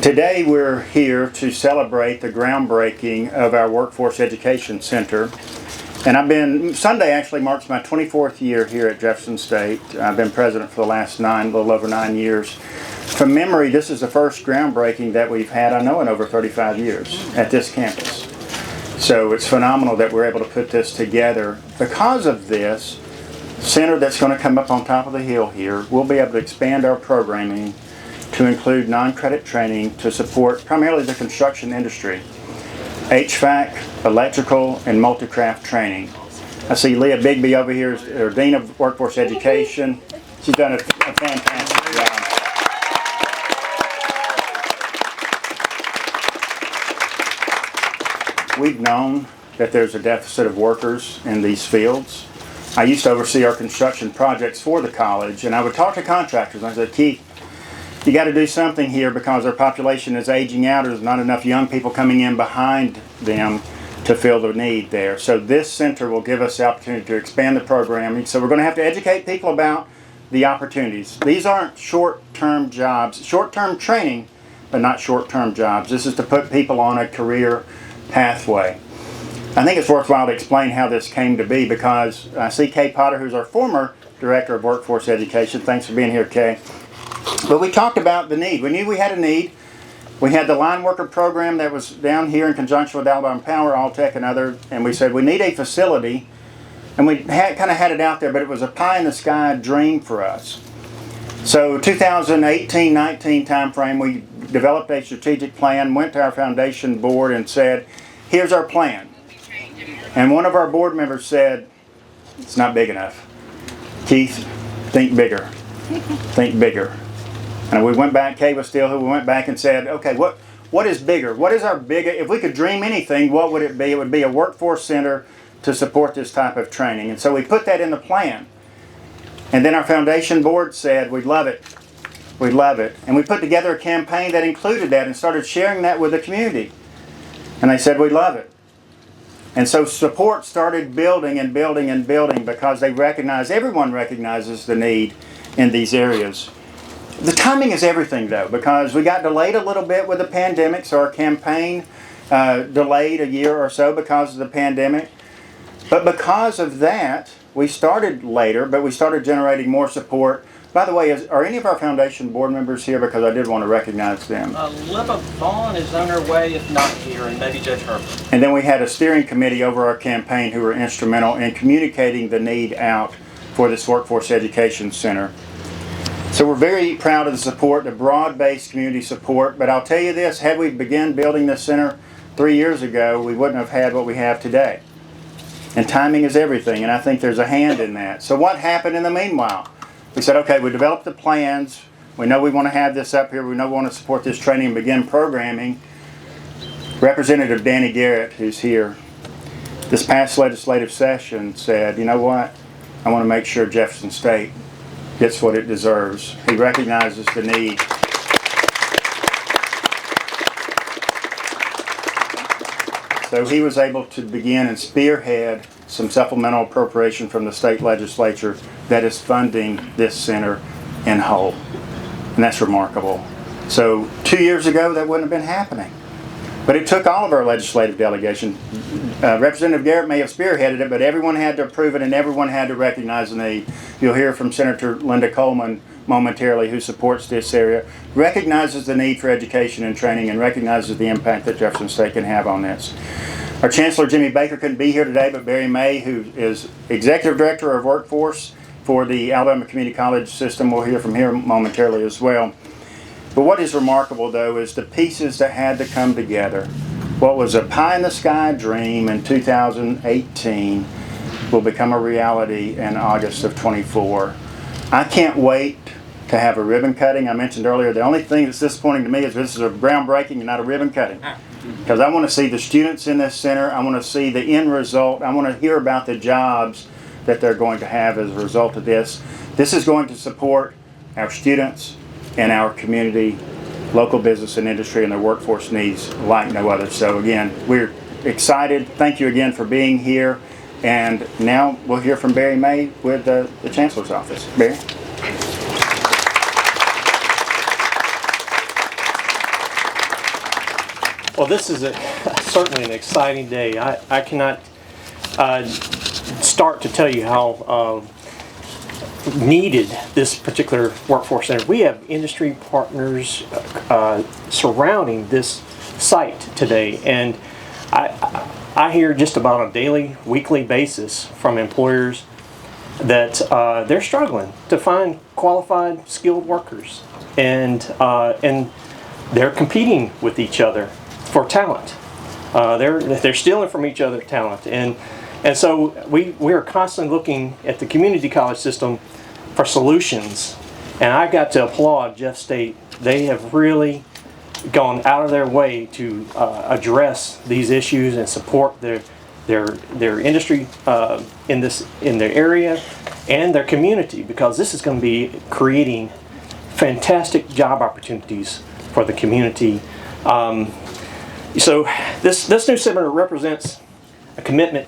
Today we're here to celebrate the groundbreaking of our Workforce Education Center. And Sunday actually marks my 24th year here at Jefferson State. I've been president for the last little over 9 years. From memory, this is the first groundbreaking that we've had, I know, in over 35 years at this campus. So it's phenomenal that we're able to put this together. Because of this center that's going to come up on top of the hill here, we'll be able to expand our programming to include non-credit training to support primarily the construction industry, HVAC, electrical, and multi-craft training. I see Leah Bigby over here, our Dean of Workforce Education. She's done a fantastic job. We've known that there's a deficit of workers in these fields. I used to oversee our construction projects for the college, and I would talk to contractors, and I said, Keith, you got to do something here because our population is aging out. There's not enough young people coming in behind them to fill the need there. So this center will give us the opportunity to expand the programming. So we're going to have to educate people about the opportunities. These aren't short-term jobs, short-term training, but not short-term jobs. This is to put people on a career pathway. I think it's worthwhile to explain how this came to be because I see Kay Potter, who's our former Director of Workforce Education. Thanks for being here, Kay. But we talked about the need. We knew we had a need. We had the line worker program that was down here in conjunction with Alabama Power, Alltech, and others, and we said we need a facility, and we kind of had it out there, but it was a pie-in-the-sky dream for us. So 2018-19 timeframe, we developed a strategic plan, went to our foundation board and said, here's our plan. And one of our board members said, it's not big enough. Keith, think bigger. Think bigger. And we went back, Kay was still here, we went back and said, okay, what is bigger? What is our bigger, if we could dream anything, what would it be? It would be a workforce center to support this type of training. And so we put that in the plan. And then our foundation board said, we'd love it. We'd love it. And we put together a campaign that included that and started sharing that with the community. And they said, we love it. And so support started building and building and building because everyone recognizes the need in these areas. The timing is everything though, because we got delayed a little bit with the pandemic, so our campaign delayed a year or so because of the pandemic. But because of that, we started later, but we started generating more support. By the way, are any of our foundation board members here? Because I did want to recognize them. Libba Vaughn is on her way, if not here, and maybe Judge Herbert. And then we had a steering committee over our campaign who were instrumental in communicating the need out for this Workforce Education Center. So we're very proud of the support, the broad-based community support, but I'll tell you this, had we begun building this center 3 years ago, we wouldn't have had what we have today. And timing is everything, and I think there's a hand in that. So what happened in the meanwhile? We said, okay, we developed the plans, we know we want to have this up here, we know we want to support this training and begin programming. Representative Danny Garrett, who's here, this past legislative session said, you know what, I want to make sure Jefferson State gets what it deserves. He recognizes the need. So he was able to begin and spearhead some supplemental appropriation from the state legislature that is funding this center in whole. And that's remarkable. So 2 years ago, that wouldn't have been happening. But it took all of our legislative delegation. Representative Garrett may have spearheaded it, but everyone had to approve it and everyone had to recognize the need. You'll hear from Senator Linda Coleman momentarily, who supports this area, recognizes the need for education and training and recognizes the impact that Jefferson State can have on this. Our Chancellor Jimmy Baker couldn't be here today, but Barry May, who is Executive Director of Workforce for the Alabama Community College system, we'll hear from here momentarily as well. But what is remarkable, though, is the pieces that had to come together. What was a pie-in-the-sky dream in 2018 will become a reality in August of 24. I can't wait to have a ribbon cutting. I mentioned earlier, the only thing that's disappointing to me is this is a groundbreaking and not a ribbon cutting. Because I want to see the students in this center. I want to see the end result. I want to hear about the jobs that they're going to have as a result of this. This is going to support our students and our community, local business and industry, and their workforce needs like no other. So again, we're excited. Thank you again for being here. And now we'll hear from Barry May with the Chancellor's office. Barry? Well, this is certainly an exciting day. I cannot start to tell you how needed this particular workforce center. We have industry partners surrounding this site today, and I hear just about on a daily, weekly basis from employers that they're struggling to find qualified, skilled workers, and they're competing with each other for talent. They're stealing from each other talent, and so we are constantly looking at the community college system for solutions. And I've got to applaud Jeff State. They have really gone out of their way to address these issues and support their industry in their area and their community, because this is going to be creating fantastic job opportunities for the community. So this new center represents a commitment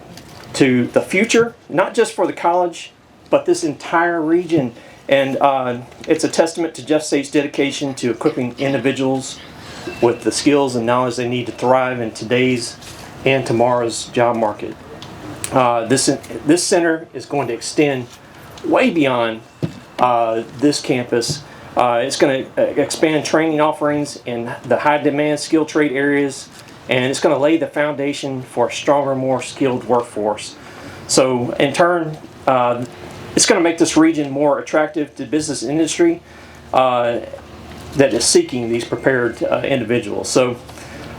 to the future, not just for the college, but this entire region. And it's a testament to Jeff State's dedication to equipping individuals with the skills and knowledge they need to thrive in today's and tomorrow's job market. This center is going to extend way beyond this campus. It's going to expand training offerings in the high demand skilled trade areas, and it's going to lay the foundation for a stronger, more skilled workforce. So in turn, it's going to make this region more attractive to business industry that is seeking these prepared individuals. So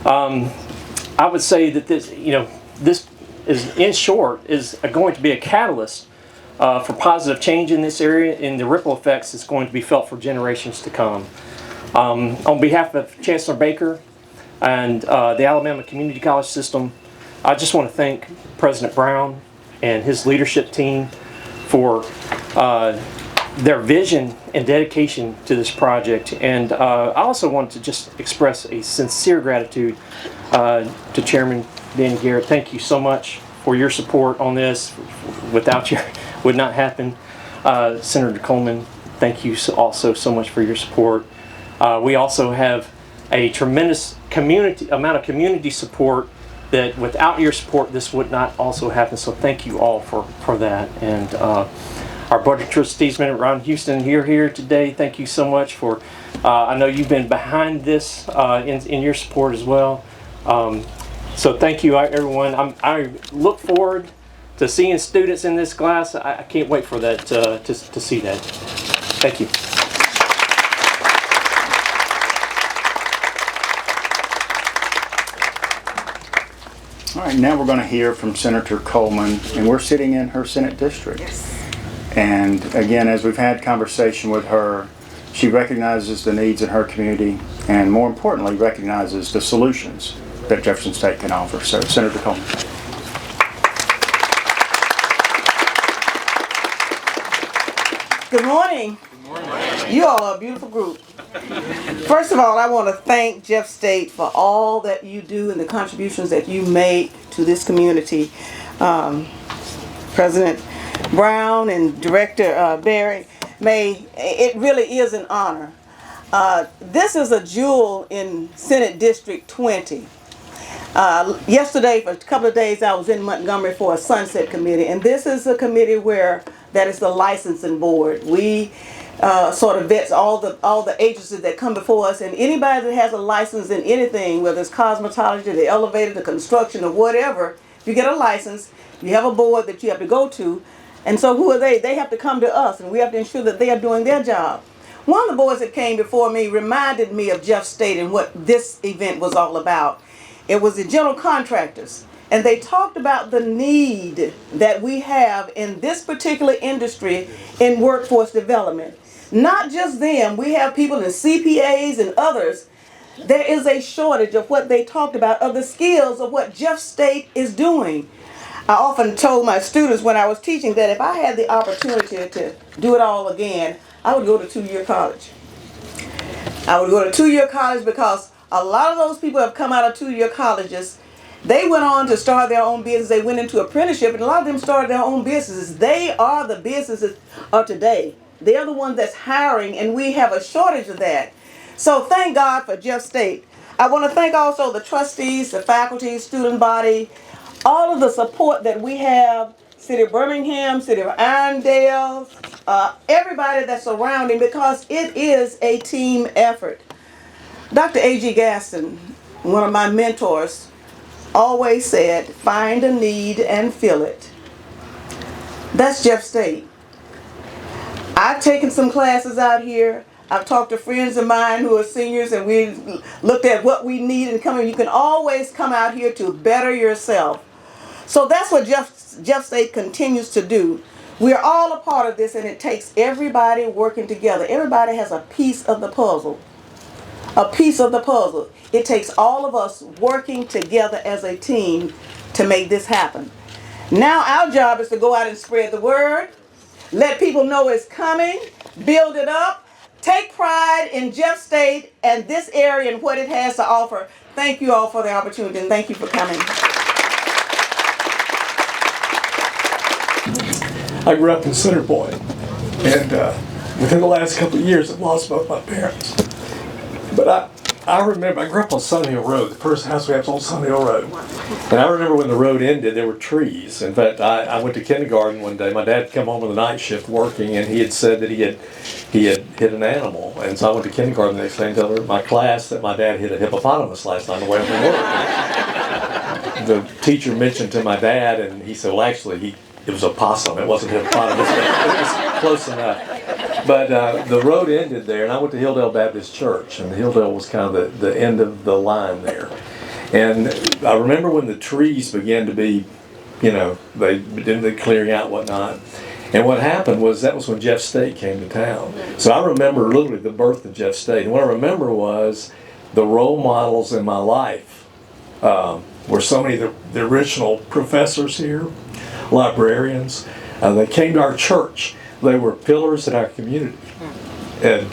I would say that this is, in short, is going to be a catalyst for positive change in this area, and the ripple effects is going to be felt for generations to come. On behalf of Chancellor Baker and the Alabama Community College System, I just want to thank President Brown and his leadership team for their vision and dedication to this project. And I also want to just express a sincere gratitude to Chairman Dan Garrett. Thank you so much for your support on this. Without you, would not happen. Senator Coleman, thank you also so much for your support. We also have a tremendous amount of community support that without your support this would not also happen. So thank you all for that. And our Board of Trustees, Ron Houston, you're here today. Thank you so much for, I know you've been behind this in your support as well. So thank you everyone. I look forward to seeing students in this class. I can't wait for that, to see that. Thank you. All right, now we're going to hear from Senator Coleman, and we're sitting in her Senate district. Yes. And again, as we've had conversation with her, she recognizes the needs in her community, and more importantly, recognizes the solutions that Jefferson State can offer. So, Senator Coleman. Good morning. Good morning. You all are a beautiful group. First of all, I want to thank Jeff State for all that you do and the contributions that you make to this community. President Brown and Director Barry May, it really is an honor. This is a jewel in Senate District 20. Yesterday, for a couple of days, I was in Montgomery for a Sunset Committee, and this is a committee that is the licensing board. We sort of vets all the agencies that come before us, and anybody that has a license in anything, whether it's cosmetology, the elevator, the construction, or whatever, if you get a license, you have a board that you have to go to. And so who are they? They have to come to us, and we have to ensure that they are doing their job. One of the boards that came before me reminded me of Jeff State and what this event was all about. It was the general contractors, and they talked about the need that we have in this particular industry in workforce development. Not just them, we have people in CPAs and others. There is a shortage of what they talked about, of the skills of what Jeff State is doing. I often told my students when I was teaching that if I had the opportunity to do it all again, I would go to two-year college. I would go to two-year college because a lot of those people have come out of two-year colleges. They went on to start their own business. They went into apprenticeship, and a lot of them started their own businesses. They are the businesses of today. They are the ones that's hiring, and we have a shortage of that. So thank God for Jeff State. I want to thank also the trustees, the faculty, student body, all of the support that we have, City of Birmingham, City of Irondale, everybody that's surrounding, because it is a team effort. Dr. A.G. Gaston, one of my mentors, always said, find a need and fill it. That's Jeff State. I've taken some classes out here. I've talked to friends of mine who are seniors, and we looked at what we need and coming. You can always come out here to better yourself. So that's what Jeff State continues to do. We are all a part of this, and it takes everybody working together. Everybody has a piece of the puzzle. A piece of the puzzle. It takes all of us working together as a team to make this happen. Now our job is to go out and spread the word, let people know it's coming, build it up, take pride in Jeff State and this area and what it has to offer. Thank you all for the opportunity, and thank you for coming. I grew up in Center Point, and within the last couple of years I've lost both my parents. But I remember, I grew up on Sun Hill Road. The first house we had was on Sun Hill Road. And I remember when the road ended, there were trees. In fact, I went to kindergarten one day. My dad had come home with a night shift working, and he had said that he had hit an animal. And so I went to kindergarten the next day and told my class that my dad hit a hippopotamus last night on the way home from work. The teacher mentioned to my dad, and he said, well, actually, it was a possum. It wasn't a hippopotamus, but it was close enough. But the road ended there, and I went to Hilldale Baptist Church, and Hilldale was kind of the end of the line there. And I remember when the trees began to be, they began clearing out and whatnot. And what happened was that was when Jeff State came to town. So I remember literally the birth of Jeff State. And what I remember was the role models in my life were so many of the original professors here, librarians. They came to our church. They were pillars in our community, and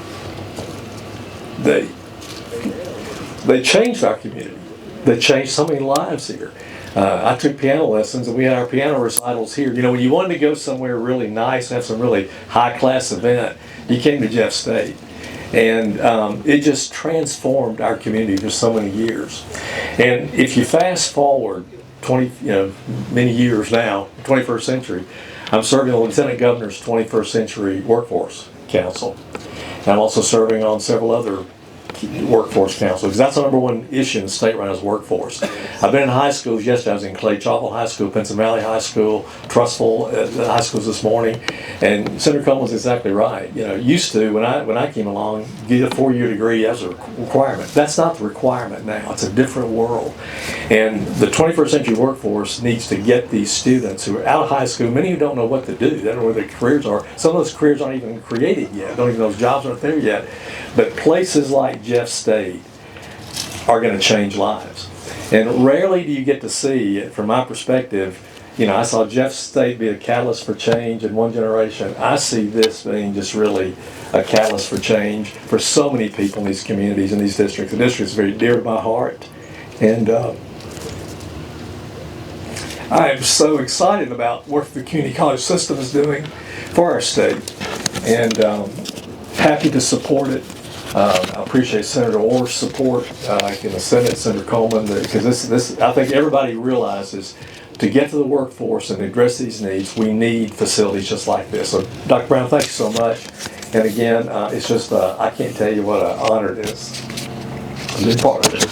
they changed our community. They changed so many lives here. I took piano lessons, and we had our piano recitals here. When you wanted to go somewhere really nice and have some really high-class event, you came to Jeff State. And it just transformed our community for so many years. And if you fast forward many years now, 21st century, I'm serving on the Lieutenant Governor's 21st Century Workforce Council. And I'm also serving on several other workforce councils, because that's the number one issue in the state right now is workforce. I've been in high schools yesterday. I was in Clay Chalkville High School, Pennsylvania Valley High School, Trussville High Schools this morning, and Senator Coleman was exactly right. Used to, when I came along, get a 4-year degree as a requirement. That's not the requirement now. It's a different world. And the 21st century workforce needs to get these students who are out of high school, many who don't know what to do, they don't know where their careers are. Some of those careers aren't even created yet, don't even know those jobs aren't there yet. But places like Jeff State are going to change lives. And rarely do you get to see, from my perspective, I saw Jeff State be a catalyst for change in one generation. I see this being just really a catalyst for change for so many people in these communities, in these districts. The district is very dear to my heart. And I am so excited about what the community college system is doing for our state. And happy to support it. I appreciate Senator Orr's support in the Senate, Senator Coleman, because this I think everybody realizes to get to the workforce and address these needs, we need facilities just like this. So, Dr. Brown, thank you so much. And again, it's just, I can't tell you what an honor it is to be part of it.